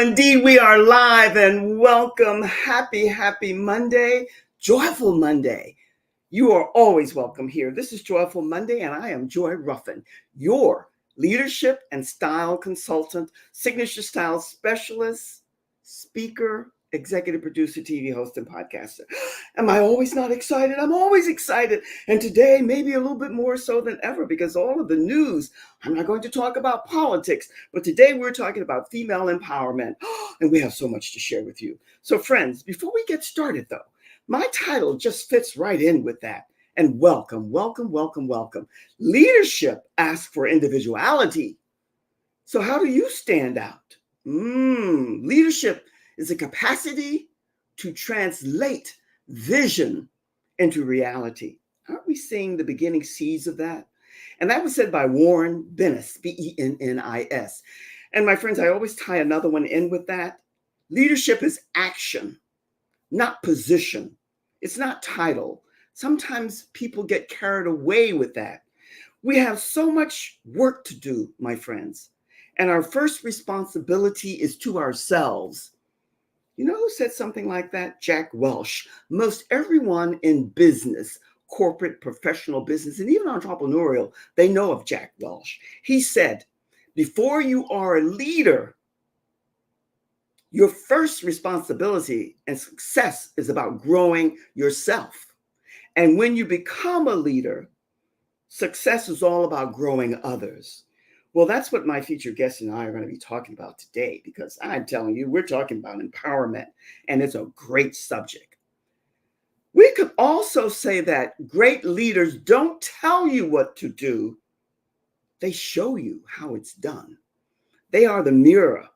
indeed, we are live and welcome. Happy Monday, joyful Monday. You are always welcome here. This is Joyful Monday, and I am Joy Ruffin, your leadership and style consultant, signature style specialist, speaker, executive producer, TV host, and podcaster. Am I always not excited? I'm always excited. And today, maybe a little bit more so than ever, because all of the news, I'm not going to talk about politics, but today we're talking about female empowerment. And we have so much to share with you. So friends, before we get started though, my title just fits right in with that. And welcome. Leadership asks for individuality. So how do you stand out? Leadership is a capacity to translate vision into reality. Aren't we seeing the beginning seeds of that? And that was said by Warren Bennis, Bennis. And my friends, I always tie another one in with that. Leadership is action, not position. It's not title. Sometimes people get carried away with that. We have so much work to do, my friends. And our first responsibility is to ourselves. You know who said something like that? Jack Welch. Most everyone in business, corporate, professional business, and even entrepreneurial, they know of Jack Welch. He said, before you are a leader, your first responsibility and success is about growing yourself. And when you become a leader, success is all about growing others. Well, that's what my featured guest and I are going to be talking about today, because I'm telling you, we're talking about empowerment, and it's a great subject. We could also say that great leaders don't tell you what to do. They show you how it's done. They are the mirror,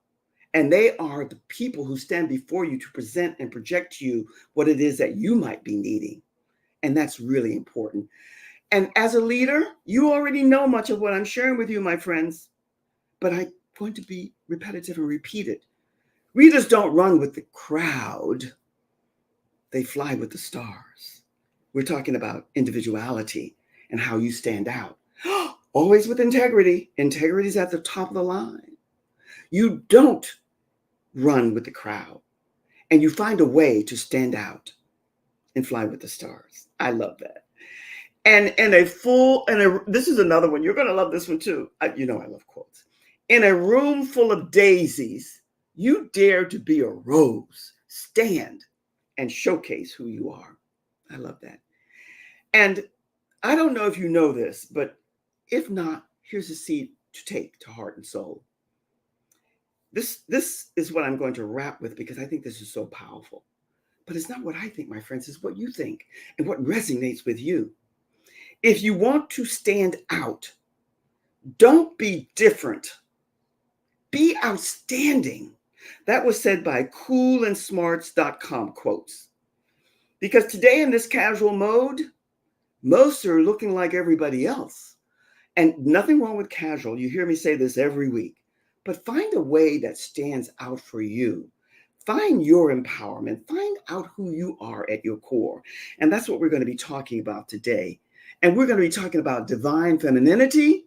and they are the people who stand before you to present and project to you what it is that you might be needing. And that's really important. And as a leader, you already know much of what I'm sharing with you, my friends, but I'm going to be repetitive and repeat it. Leaders don't run with the crowd. They fly with the stars. We're talking about individuality and how you stand out. Always with integrity. Integrity is at the top of the line. You don't run with the crowd, and you find a way to stand out and fly with the stars. I love that. And this is another one. You're going to love this one too. I love quotes. In a room full of daisies, you dare to be a rose. Stand and showcase who you are. I love that. And I don't know if you know this, but if not, here's a seed to take to heart and soul. This is what I'm going to wrap with, because I think this is so powerful. But it's not what I think, my friends. It's what you think and what resonates with you. If you want to stand out, don't be different. Be outstanding. That was said by coolandsmarts.com quotes. Because today in this casual mode, most are looking like everybody else. And nothing wrong with casual. You hear me say this every week. But find a way that stands out for you. Find your empowerment. Find out who you are at your core. And that's what we're going to be talking about today. And we're going to be talking about divine femininity,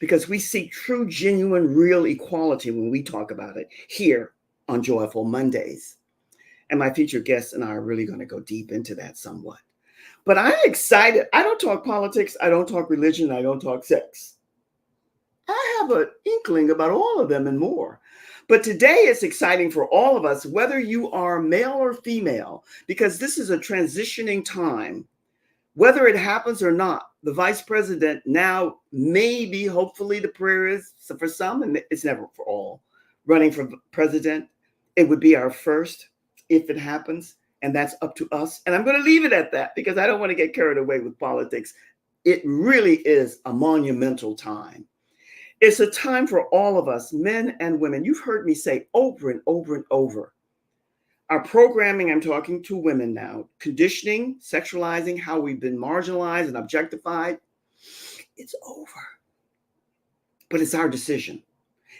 because we seek true, genuine, real equality when we talk about it here on Joyful Mondays. And my featured guests and I are really going to go deep into that somewhat. But I'm excited. I don't talk politics. I don't talk religion. I don't talk sex. I have an inkling about all of them and more. But today it's exciting for all of us, whether you are male or female, because this is a transitioning time. Whether it happens or not, the vice president now, maybe, hopefully the prayer is for some, and it's never for all, running for president. It would be our first if it happens, and that's up to us. And I'm going to leave it at that, because I don't want to get carried away with politics. It really is a monumental time. It's a time for all of us, men and women. You've heard me say over and over and over. Our programming, I'm talking to women now, conditioning, sexualizing, how we've been marginalized and objectified, it's over. But it's our decision.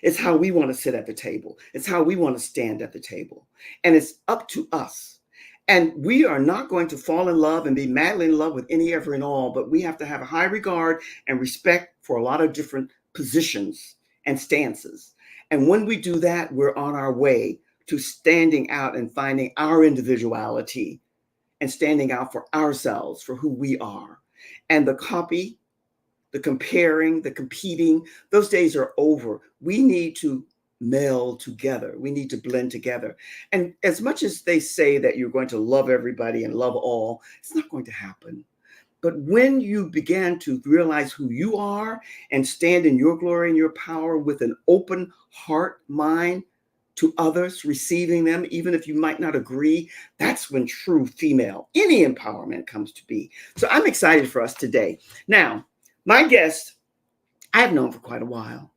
It's how we want to sit at the table. It's how we want to stand at the table. And it's up to us. And we are not going to fall in love and be madly in love with any, ever, and all, but we have to have a high regard and respect for a lot of different positions and stances. And when we do that, we're on our way to standing out and finding our individuality and standing out for ourselves, for who we are. And the copy, the comparing, the competing, those days are over. We need to meld together. We need to blend together. And as much as they say that you're going to love everybody and love all, it's not going to happen. But when you begin to realize who you are and stand in your glory and your power with an open heart, mind to others, receiving them, even if you might not agree, that's when true female, any empowerment comes to be. So I'm excited for us today. Now, my guest, I've known for quite a while.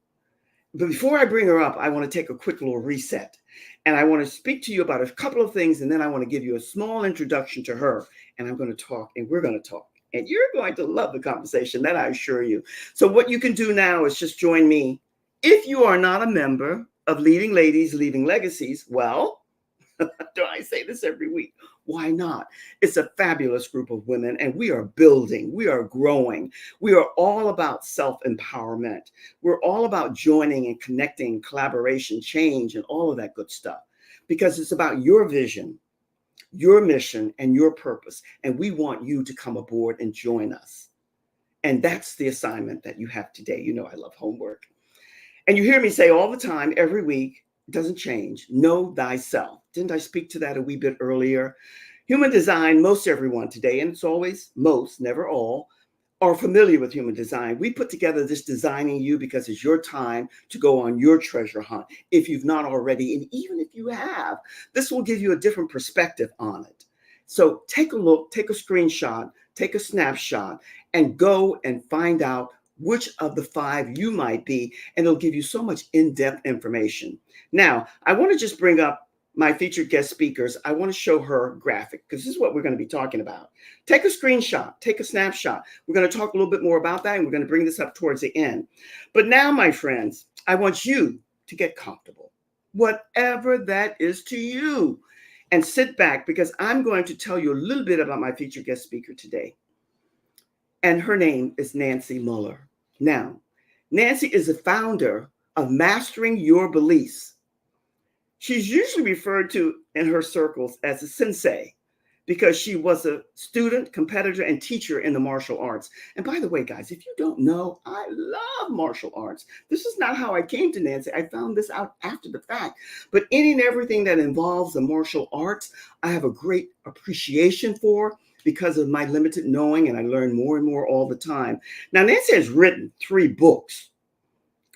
But before I bring her up, I want to take a quick little reset. And I want to speak to you about a couple of things. And then I want to give you a small introduction to her. And I'm going to talk, and we're going to talk. And you're going to love the conversation, that I assure you. So what you can do now is just join me. If you are not a member of Leading Ladies, Leaving Legacies, well, don't I say this every week? Why not? It's a fabulous group of women, and we are building, we are growing. We are all about self-empowerment. We're all about joining and connecting, collaboration, change, and all of that good stuff, because it's about your vision, your mission, and your purpose. And we want you to come aboard and join us. And that's the assignment that you have today. You know, I love homework. And you hear me say all the time, every week, it doesn't change. Know thyself. Didn't I speak to that a wee bit earlier? Human design, most everyone today, and it's always most, never all, are familiar with human design. We put together this Designing You because it's your time to go on your treasure hunt, if you've not already. And even if you have, this will give you a different perspective on it. So take a look, take a screenshot, take a snapshot, and go and find out which of the 5 you might be, and it'll give you so much in-depth information. Now, I want to just bring up my featured guest speakers. I want to show her graphic because this is what we're going to be talking about. Take a screenshot, take a snapshot. We're going to talk a little bit more about that, and we're going to bring this up towards the end. But now, my friends, I want you to get comfortable, whatever that is to you, and sit back because I'm going to tell you a little bit about my featured guest speaker today. And her name is Nancy Muller. Now, Nancy is the founder of Mastering Your Beliefs. She's usually referred to in her circles as a sensei because she was a student, competitor, and teacher in the martial arts. And by the way, guys, if you don't know, I love martial arts. This is not how I came to Nancy. I found this out after the fact. But any and everything that involves the martial arts, I have a great appreciation for because of my limited knowing, and I learn more and more all the time. Now, Nancy has written 3 books.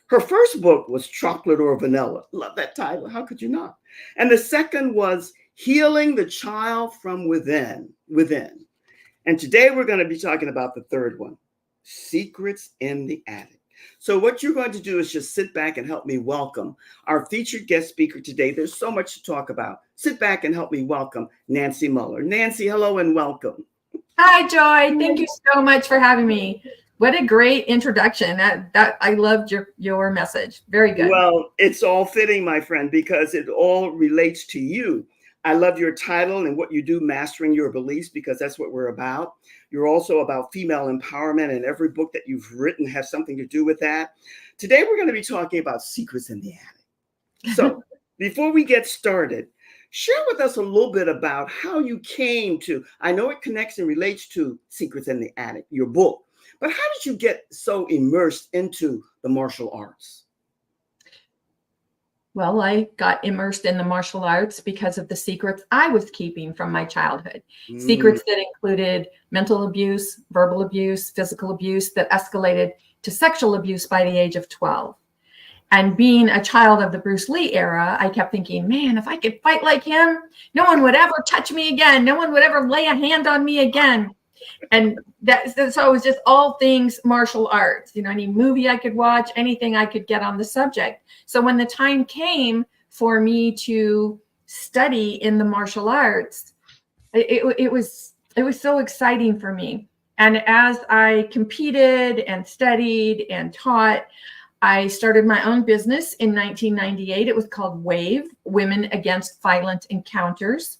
Her first book was Chocolate or Vanilla. Love that title. How could you not? And the second was Healing the Child from Within. And today we're going to be talking about the third one, Secrets in the Attic. So what you're going to do is just sit back and help me welcome our featured guest speaker today. There's so much to talk about. Sit back and help me welcome Nancy Muller. Nancy, hello and welcome. Hi, Joy. Thank you so much for having me. What a great introduction. That I loved your message. Very good. Well, it's all fitting, my friend, because it all relates to you. I love your title and what you do, Mastering Your Beliefs, because that's what we're about. You're also about female empowerment, and every book that you've written has something to do with that. Today, we're going to be talking about secrets in the attic. So before we get started, share with us a little bit about how you came to, I know it connects and relates to Secrets in the Attic, your book, but how did you get so immersed into the martial arts? Well, I got immersed in the martial arts because of the secrets I was keeping from my childhood. Secrets that included mental abuse, verbal abuse, physical abuse that escalated to sexual abuse by the age of 12. And being a child of the Bruce Lee era, I kept thinking, man, if I could fight like him, no one would ever touch me again. No one would ever lay a hand on me again. And so it was just all things martial arts, any movie I could watch, anything I could get on the subject. So when the time came for me to study in the martial arts, it was so exciting for me. And as I competed and studied and taught, I started my own business in 1998. It was called WAVE, Women Against Violent Encounters.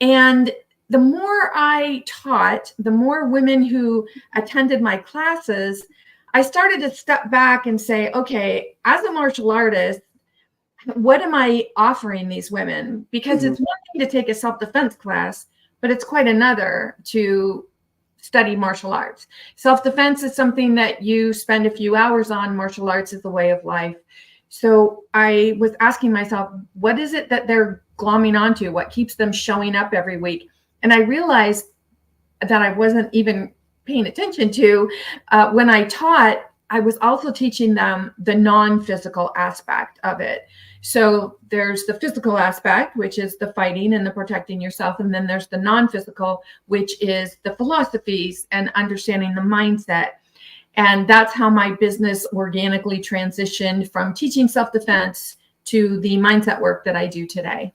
And the more I taught, the more women who attended my classes, I started to step back and say, okay, as a martial artist, what am I offering these women? Because Mhm. it's one thing to take a self-defense class, but it's quite another to study martial arts. Self-defense is something that you spend a few hours on. Martial arts is the way of life. So I was asking myself, what is it that they're glomming onto? What keeps them showing up every week? And I realized that I wasn't even paying attention to when I taught. I was also teaching them the non-physical aspect of it. So there's the physical aspect, which is the fighting and the protecting yourself. And then there's the non-physical, which is the philosophies and understanding the mindset. And that's how my business organically transitioned from teaching self-defense to the mindset work that I do today.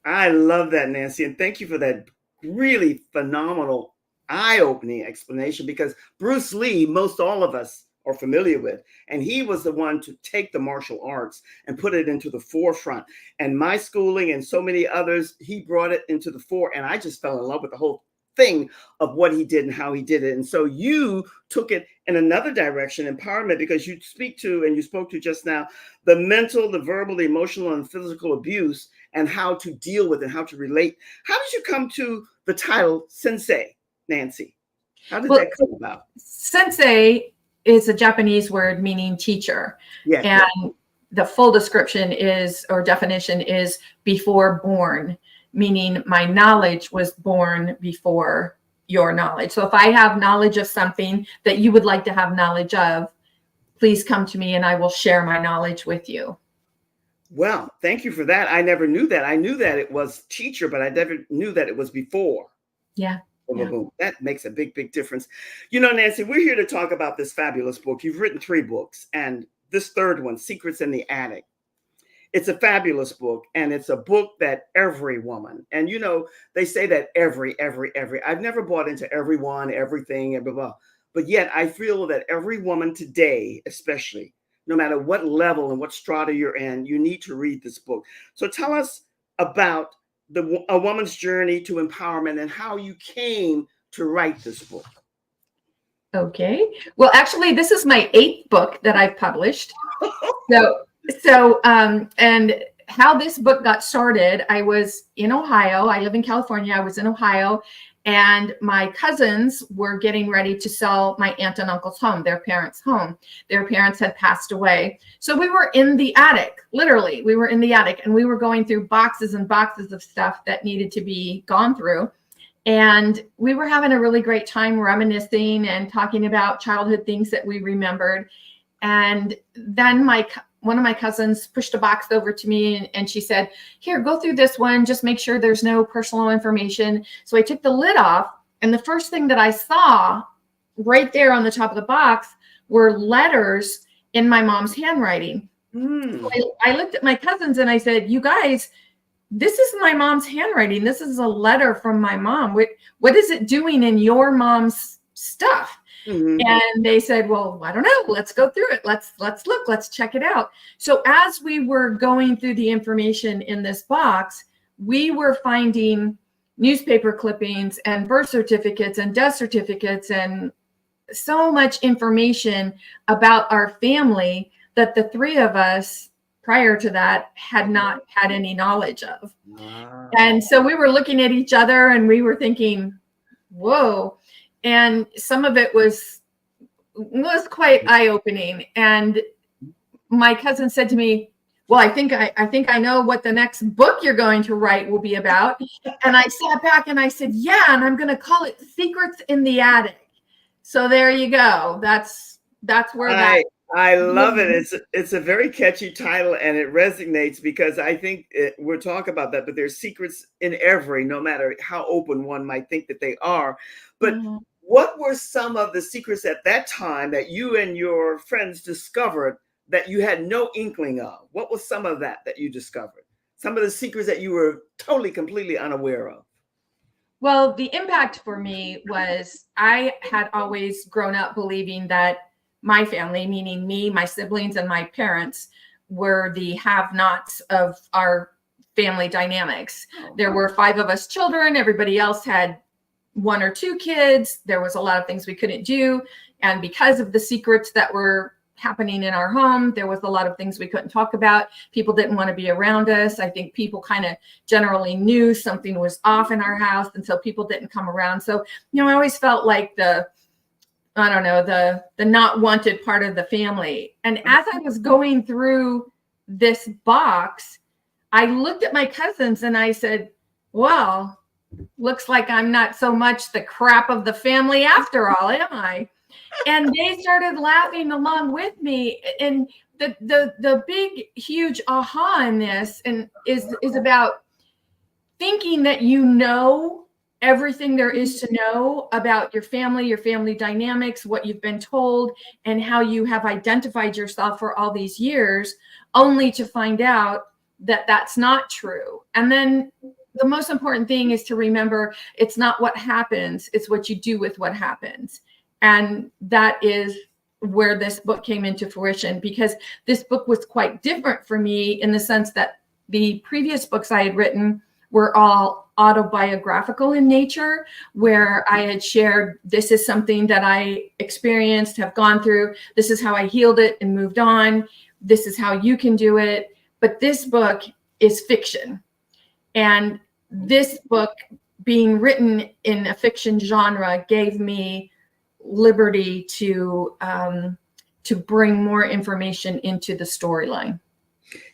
I love that, Nancy. And thank you for that really phenomenal, eye-opening explanation, because Bruce Lee, most all of us are familiar with, and he was the one to take the martial arts and put it into the forefront. And my schooling and so many others, he brought it into the fore, and I just fell in love with the whole thing of what he did and how he did it. And so you took it in another direction, empowerment, because you speak to, and you spoke to just now, the mental, the verbal, the emotional, and physical abuse, and how to deal with it, how to relate. How did you come to the title Sensei, Nancy? How did that come about? Sensei is a Japanese word meaning teacher. Yeah. And the full description is, or definition is, before born, meaning my knowledge was born before your knowledge. So if I have knowledge of something that you would like to have knowledge of, please come to me and I will share my knowledge with you. Well, thank you for that. I never knew that. I knew that it was teacher, but I never knew that it was before. Yeah. Boom, boom, boom. That makes a big, big difference. You know, Nancy, we're here to talk about this fabulous book. You've written 3 books, and this third one, Secrets in the Attic. It's a fabulous book, and it's a book that every woman, and you know, they say that every, I've never bought into everyone, everything, and blah, blah, but yet I feel that every woman today, especially, no matter what level and what strata you're in, you need to read this book. So tell us about a woman's journey to empowerment and how you came to write this book. Okay. Well, actually, this is my 8th book that I've published. And how this book got started, I was in Ohio. I live in California. I was in Ohio, and my cousins were getting ready to sell my aunt and uncle's home, their parents' home. Their parents had passed away. So we were in the attic, literally. We were in the attic, and we were going through boxes and boxes of stuff that needed to be gone through. And we were having a really great time reminiscing and talking about childhood things that we remembered. And then one of my cousins pushed a box over to me and she said, "Here, go through this one. Just make sure there's no personal information." So I took the lid off, and the first thing that I saw right there on the top of the box were letters in my mom's handwriting. So I looked at my cousins and I said, "You guys, this is my mom's handwriting. This is a letter from my mom. What is it doing in your mom's stuff?" And they said, "Well, I don't know. Let's go through it. Let's look. Let's check it out." So as we were going through the information in this box, we were finding newspaper clippings and birth certificates and death certificates and so much information about our family that the 3 of us prior to that had not had any knowledge of. Wow. And so we were looking at each other and we were thinking, whoa. And some of it was quite eye-opening. And my cousin said to me, "Well, I think I know what the next book you're going to write will be about." And I sat back and I said, "Yeah, and I'm going to call it Secrets in the Attic." So there you go. That's where I love it. It's a very catchy title, and it resonates because I think we'll talk about that, but there's secrets in every, no matter how open one might think that they are. But what were some of the secrets at that time that you and your friends discovered that you had no inkling of? What was some of that you discovered? Some of the secrets that you were totally, completely unaware of? Well, the impact for me was I had always grown up believing that my family, meaning me, my siblings, and my parents, were the have-nots of our family dynamics. There were 5 of us children. Everybody else had 1 or 2 kids. There was a lot of things we couldn't do. And because of the secrets that were happening in our home. There was a lot of things we couldn't talk about. People didn't want to be around us. I think people kind of generally knew something was off in our house, and so people didn't come around. So, I always felt like the not wanted part of the family. And as I was going through this box, I looked at my cousins and I said, well, looks like I'm not so much the crap of the family after all, am I? And they started laughing along with me. And the big, huge aha in this is about thinking that everything there is to know about your family dynamics, what you've been told, and how you have identified yourself for all these years, only to find out that that's not true. And then the most important thing is to remember it's not what happens, it's what you do with what happens. And that is where this book came into fruition, because this book was quite different for me in the sense that the previous books I had written were all autobiographical in nature, where I had shared, this is something that I experienced, have gone through, this is how I healed it and moved on, this is how you can do it. But this book is fiction. And this book, being written in a fiction genre, gave me liberty to bring more information into the storyline.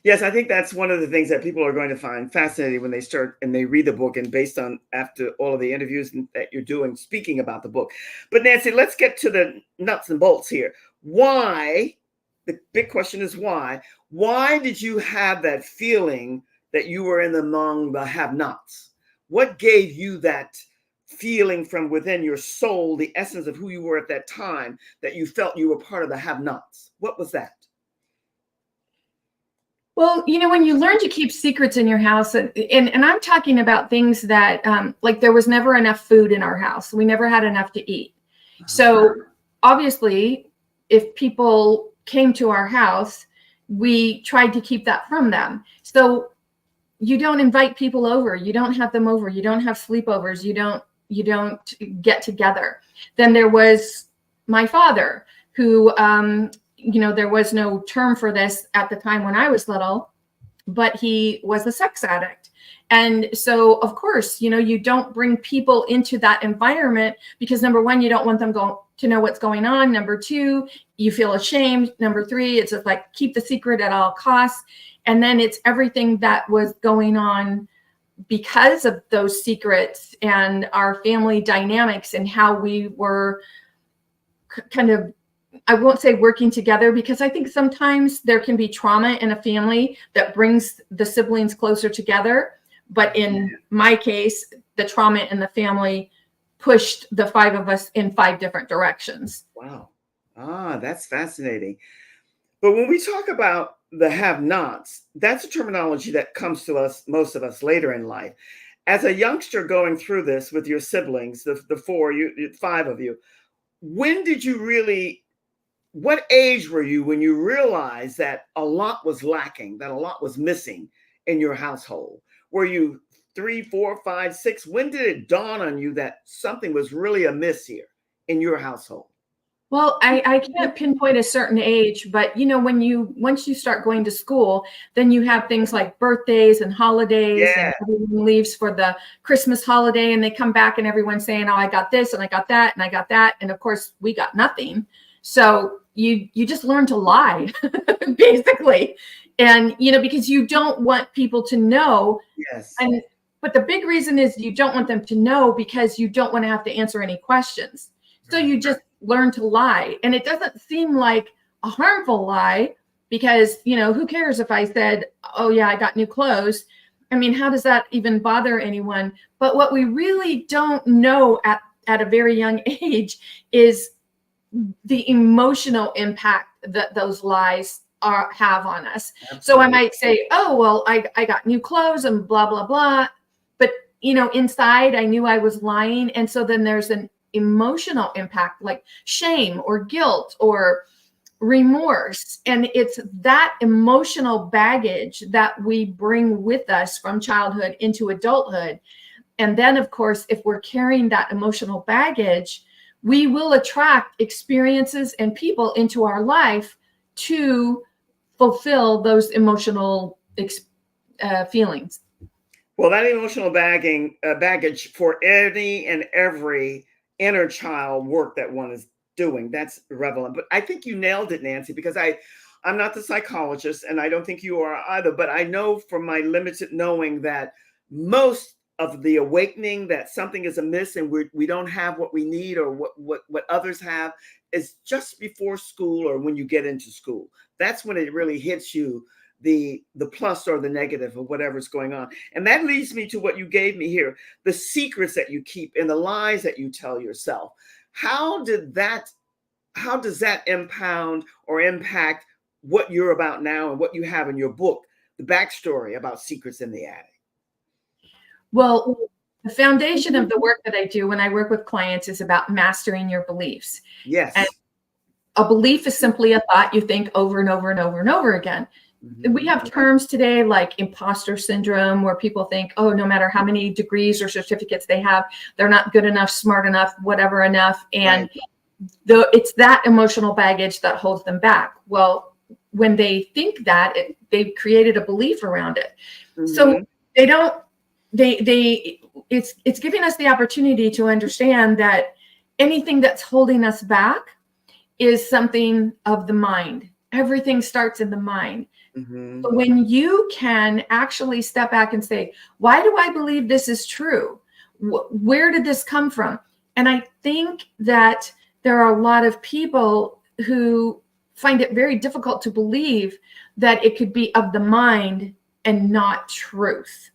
Yes, I think that's one of the things that people are going to find fascinating when they start and they read the book, and based on after all of the interviews that you're doing speaking about the book. But Nancy, let's get to the nuts and bolts here. Why? The big question is why? Why did you have that feeling that you were among the have-nots? What gave you that feeling from within your soul, the essence of who you were at that time, that you felt you were part of the have-nots? What was that? Well, when you learn to keep secrets in your house, and I'm talking about things that, like there was never enough food in our house. We never had enough to eat. So obviously, if people came to our house, we tried to keep that from them. So you don't invite people over. You don't have them over. You don't have sleepovers. You don't get together. Then there was my father, who, there was no term for this at the time when I was little, but he was a sex addict. And so, of course, you don't bring people into that environment because, number one, you don't want them to know what's going on. Number two, you feel ashamed. Number three, it's just like keep the secret at all costs. And then it's everything that was going on because of those secrets and our family dynamics and how we were kind of, I won't say working together, because I think sometimes there can be trauma in a family that brings the siblings closer together. But in my case, the trauma in the family pushed the five of us in 5 different directions. Wow. That's fascinating. But when we talk about the have-nots, that's a terminology that comes to us, most of us, later in life. As a youngster going through this with your siblings, the 5 of you, when did you really, what age were you when you realized that a lot was lacking, that a lot was missing in your household? Were you 3, 4, 5, 6? When did it dawn on you that something was really amiss here in your household? Well, I can't pinpoint a certain age, but once you start going to school, then you have things like birthdays and holidays, and everyone leaves for the Christmas holiday, and they come back and everyone's saying, oh, I got this and I got that and I got that. And of course we got nothing. So you just learn to lie, basically. And, because you don't want people to know. Yes. But the big reason is you don't want them to know because you don't want to have to answer any questions. So you just learn to lie. And it doesn't seem like a harmful lie because, who cares if I said, oh yeah, I got new clothes. I mean, how does that even bother anyone? But what we really don't know at a very young age is the emotional impact that those lies have on us. Absolutely. So I might say, oh, well, I got new clothes and blah, blah, blah. But, inside I knew I was lying. And so then there's an emotional impact like shame or guilt or remorse. And it's that emotional baggage that we bring with us from childhood into adulthood. And then, of course, if we're carrying that emotional baggage, we will attract experiences and people into our life to fulfill those emotional feelings. Well, that emotional baggage for any and every inner child work that one is doing, that's relevant. But I think you nailed it, Nancy, because I'm not the psychologist, and I don't think you are either, but I know from my limited knowing that most of the awakening that something is amiss and we don't have what we need or what others have is just before school or when you get into school. That's when it really hits you, the plus or the negative of whatever's going on. And that leads me to what you gave me here, the secrets that you keep and the lies that you tell yourself. How does that impound or impact what you're about now and what you have in your book, the backstory about Secrets in the Attic? Well, the foundation of the work that I do when I work with clients is about mastering your beliefs. Yes. And a belief is simply a thought you think over and over and over and over again. Mm-hmm. We have terms today like imposter syndrome, where people think, oh, no matter how many degrees or certificates they have, they're not good enough, smart enough, whatever enough. And it's that emotional baggage that holds them back. Well, when they think that, they've created a belief around it. Mm-hmm. So it's giving us the opportunity to understand that anything that's holding us back is something of the mind. Everything starts in the mind. Mm-hmm. So when you can actually step back and say, why do I believe this is true? Where did this come from? And I think that there are a lot of people who find it very difficult to believe that it could be of the mind and not truth,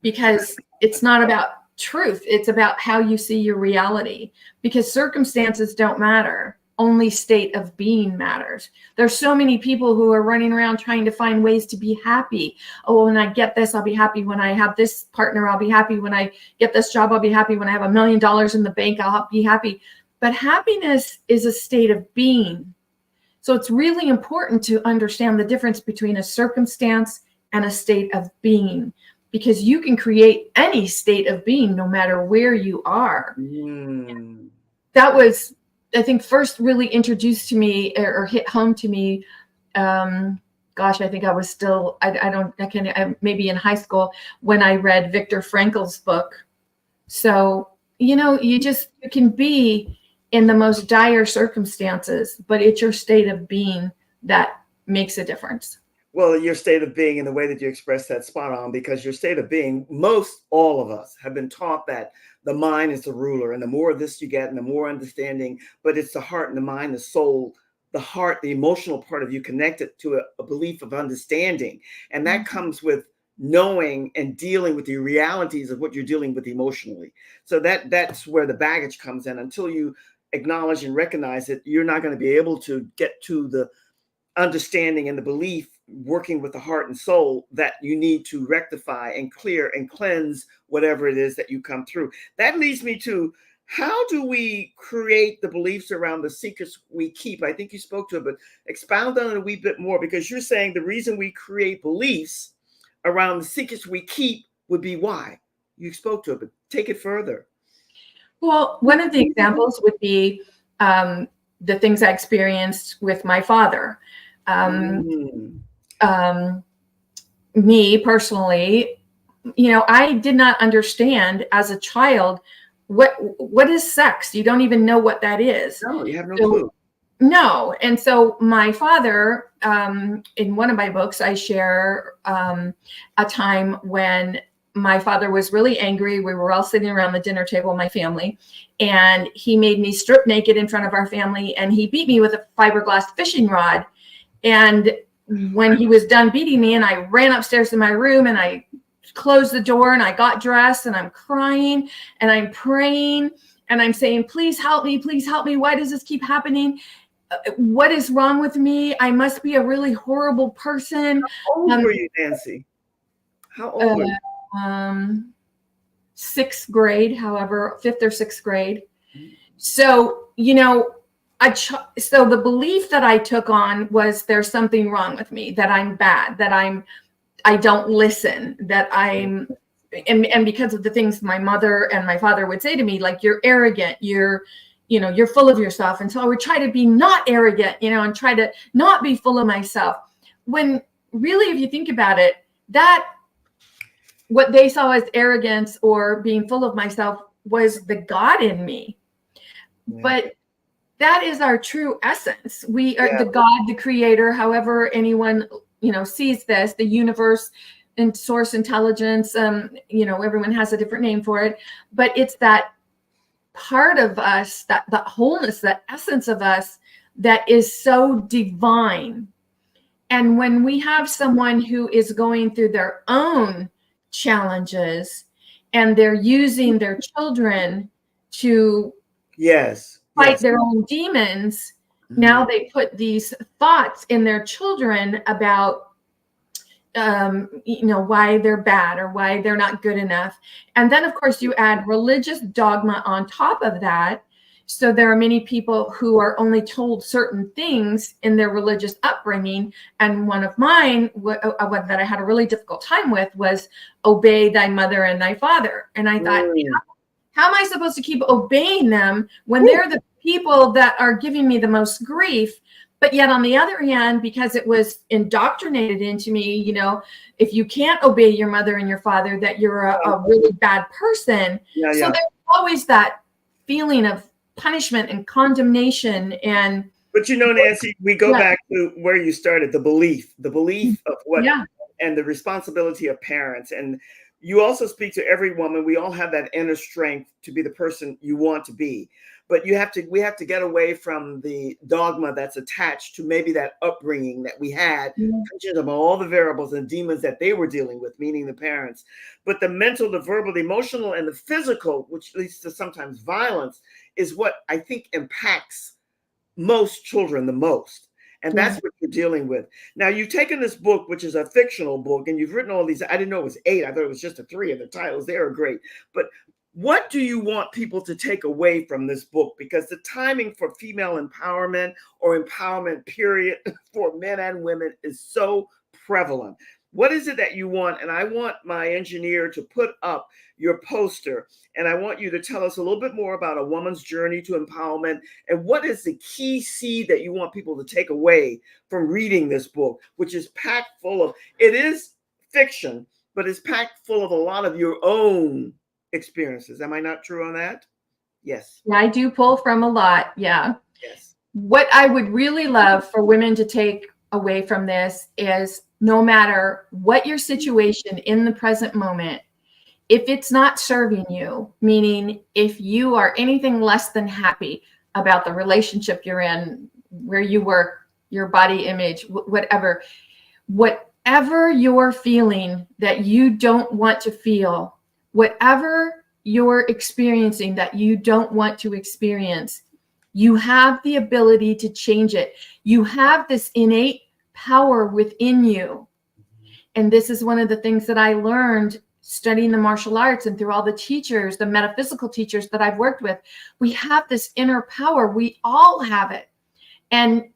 because it's not about truth. It's about how you see your reality, because circumstances don't matter. Only state of being matters. There's so many people who are running around trying to find ways to be happy. Oh, when I get this, I'll be happy. When I have this partner, I'll be happy. When I get this job, I'll be happy. When I have $1 million in the bank, I'll be happy. But happiness is a state of being. So it's really important to understand the difference between a circumstance and a state of being, because you can create any state of being no matter where you are. That was, I think, first really introduced to me or hit home to me. I think I was still, maybe in high school when I read Viktor Frankl's book. So, you can be in the most dire circumstances, but it's your state of being that makes a difference. Well, your state of being and the way that you express that, spot on, because your state of being, all of us have been taught that the mind is the ruler, and the more of this you get and the more understanding, but it's the heart and the mind, the soul, the heart, the emotional part of you connected to a belief of understanding. And that comes with knowing and dealing with the realities of what you're dealing with emotionally. So that's where the baggage comes in. Until you acknowledge and recognize it, you're not going to be able to get to the understanding and the belief, working with the heart and soul, that you need to rectify and clear and cleanse whatever it is that you come through. That leads me to, how do we create the beliefs around the secrets we keep? I think you spoke to it, but expound on it a wee bit more, because you're saying the reason we create beliefs around the secrets we keep would be why. You spoke to it, but take it further. Well, one of the examples would be the things I experienced with my father. Me personally, I did not understand as a child what is sex. You don't even know what that is. No, you have no clue. No. And so my father, in one of my books, I share a time when my father was really angry. We were all sitting around the dinner table, my family, and he made me strip naked in front of our family, and he beat me with a fiberglass fishing rod. And when he was done beating me, and I ran upstairs to my room and I closed the door and I got dressed, and I'm crying and I'm praying and I'm saying, please help me. Please help me. Why does this keep happening? What is wrong with me? I must be a really horrible person. How old were you, Nancy? How old were you? 6th grade, however, 5th or 6th grade. So, so the belief that I took on was there's something wrong with me, that I'm bad, that I don't listen, that and because of the things my mother and my father would say to me, like, you're arrogant, you're you're full of yourself. And so I would try to be not arrogant, and try to not be full of myself. When really, if you think about it, that what they saw as arrogance or being full of myself was the God in me. Yeah. But that is our true essence. We are the God, the creator, however anyone, sees this, the universe and source intelligence. Everyone has a different name for it, but it's that part of us, that wholeness, that essence of us that is so divine. And when we have someone who is going through their own challenges and they're using their children to fight their own demons, now they put these thoughts in their children about why they're bad or why they're not good enough. And then of course you add religious dogma on top of that. So there are many people who are only told certain things in their religious upbringing. And one of mine that I had a really difficult time with was obey thy mother and thy father. And I thought, how am I supposed to keep obeying them when they're the people that are giving me the most grief? But yet on the other hand, because it was indoctrinated into me, if you can't obey your mother and your father, that you're a really bad person. So there's always that feeling of punishment and condemnation. But Nancy, we go back to where you started, the belief of what, and the responsibility of parents. And you also speak to every woman. We all have that inner strength to be the person you want to be. But we have to get away from the dogma that's attached to maybe that upbringing that we had, of all the variables and demons that they were dealing with, meaning the parents. But the mental, the verbal, the emotional, and the physical, which leads to sometimes violence, is what I think impacts most children the most. And that's what you're dealing with. Now, you've taken this book, which is a fictional book, and you've written all these. I didn't know it was 8. I thought it was just 3 of the titles. They are great. But what do you want people to take away from this book? Because the timing for female empowerment or empowerment period for men and women is so prevalent. What is it that you want? And I want my engineer to put up your poster, and I want you to tell us a little bit more about a woman's journey to empowerment, and what is the key seed that you want people to take away from reading this book, which is packed full of, it is fiction, but it's packed full of a lot of your own experiences. Am I not true on that? Yes. I do pull from a lot. Yeah. Yes. What I would really love for women to take away from this is, no matter what your situation in the present moment, if it's not serving you, meaning if you are anything less than happy about the relationship you're in, where you work, your body image, whatever you're feeling that you don't want to feel, whatever you're experiencing that you don't want to experience, you have the ability to change it. You have this innate power within you. And this is one of the things that I learned studying the martial arts and through all the teachers, the metaphysical teachers that I've worked with. We have this inner power. We all have it. And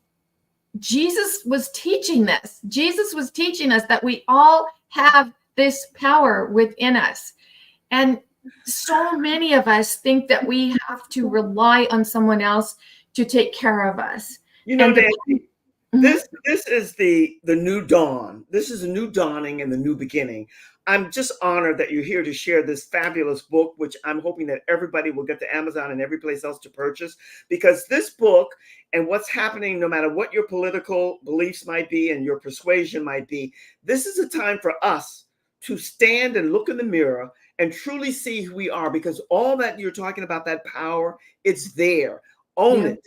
Jesus was teaching this. Jesus was teaching us that we all have this power within us. And so many of us think that we have to rely on someone else to take care of us. Nancy, this is the new dawn. This is a new dawning and the new beginning. I'm just honored that you're here to share this fabulous book, which I'm hoping that everybody will get to Amazon and every place else to purchase, because this book and what's happening, no matter what your political beliefs might be and your persuasion might be, this is a time for us to stand and look in the mirror and truly see who we are, because all that you're talking about, that power, it's there. Own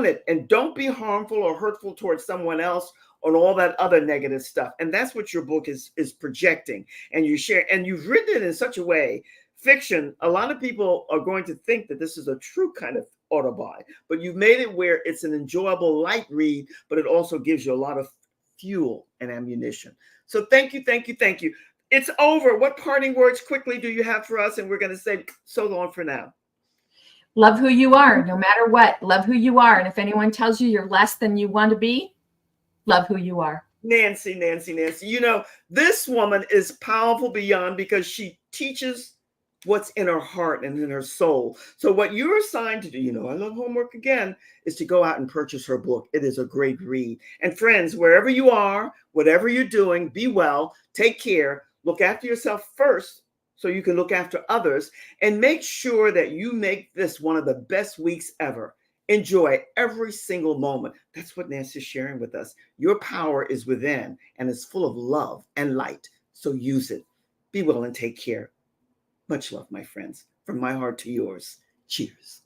it, and don't be harmful or hurtful towards someone else on all that other negative stuff. And that's what your book is projecting, and you share, and you've written it in such a way, fiction, a lot of people are going to think that this is a true kind of autobi, but you've made it where it's an enjoyable light read, but it also gives you a lot of fuel and ammunition. So thank you. It's over. What parting words quickly do you have for us? And we're going to say so long for now. Love who you are, no matter what. Love who you are. And if anyone tells you you're less than you want to be, love who you are. Nancy. This woman is powerful beyond, because she teaches what's in her heart and in her soul. So what you're assigned to do, I love homework again, is to go out and purchase her book. It is a great read. And friends, wherever you are, whatever you're doing, be well, take care, look after yourself first so you can look after others, and make sure that you make this one of the best weeks ever. Enjoy every single moment. That's what Nancy's sharing with us. Your power is within and is full of love and light. So use it. Be well and take care. Much love, my friends, from my heart to yours. Cheers.